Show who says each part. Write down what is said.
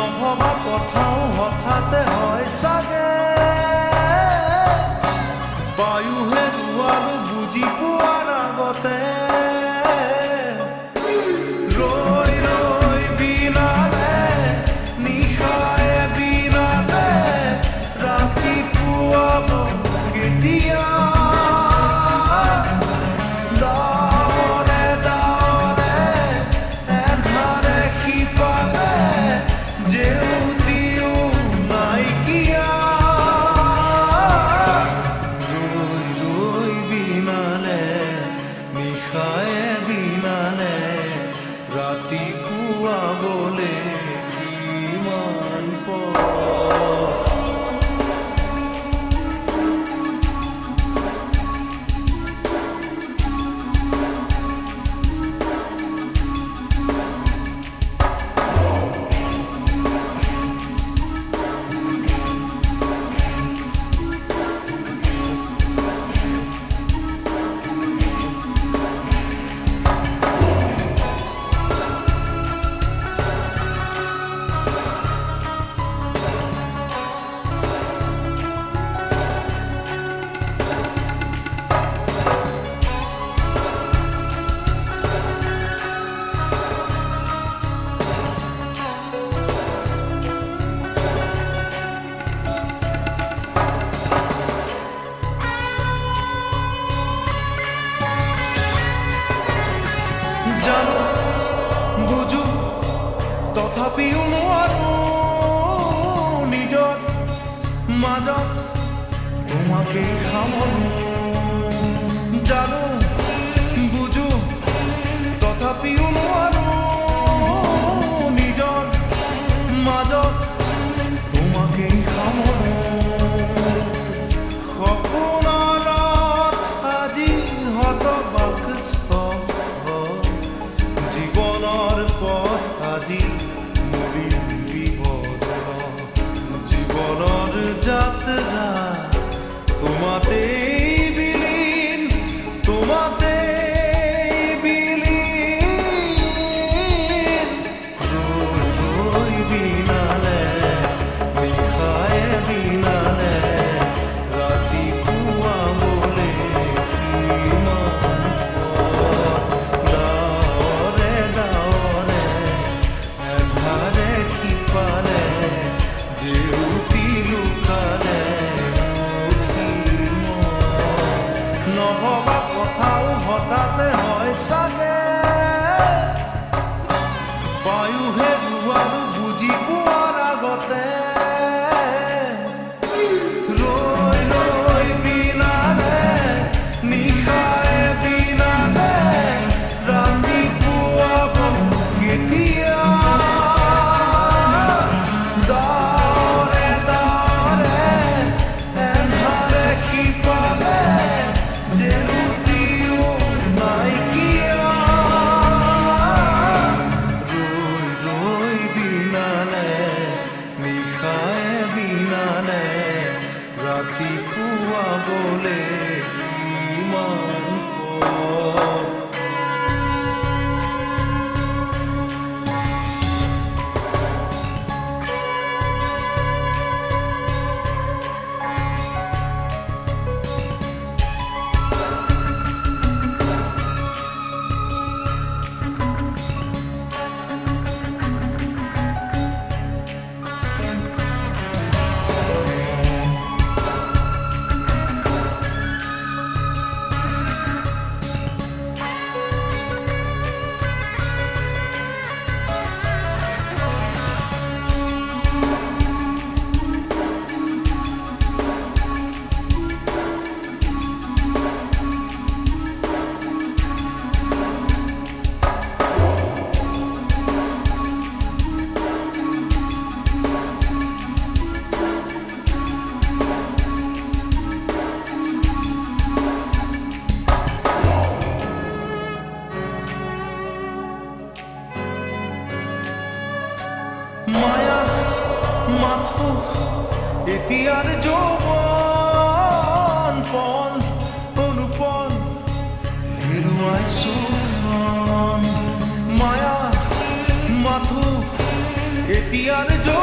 Speaker 1: নভবা কথাও হঠাতে হয় চাগে বায়ুহে দুৱাৰো বুজি পোৱাৰ আগতে ৰৈ ৰৈ বিনালে নিশায়ে বিনালে ৰাতিপুৱাব কেতিয়া ৰাতিপুৱা বলে কিমান জানো বুঝো তথাপিও নোৱাৰো নিজৰ মাজত তোমাকেই সামৰো জানো বুঝো তথাপিও নোৱাৰো নিজৰ মাজত তোমাকেই সামৰো সপোনত আজি হতবাকস্থ জীবনৰ পথ আজি মৰিল বিপদৰ জীৱনৰ যাত্ৰা তোমাতেই বিলীন তোমাতেই বিলীন ৰৈ ৰৈ বিনালে নিশায়ে বিনালে ৰাতিপুৱা বলে কিমান নভবা কথাও হঠাতে হয় চাগে বায়ুহে দুৱাৰো বুজি পোৱাৰ আগতে ৰৈ ৰৈ বিনালে নিশায়ে বিনালে ৰাতিপুৱাব কেতিয়া ৰাতিপুৱা বলে কিমান মায়া মাথো এতিয়াৰ যৌৱন পণ অনুপণ হেৰুৱাইছো মায়া মাথো এতিয়াৰ ইয়াৰ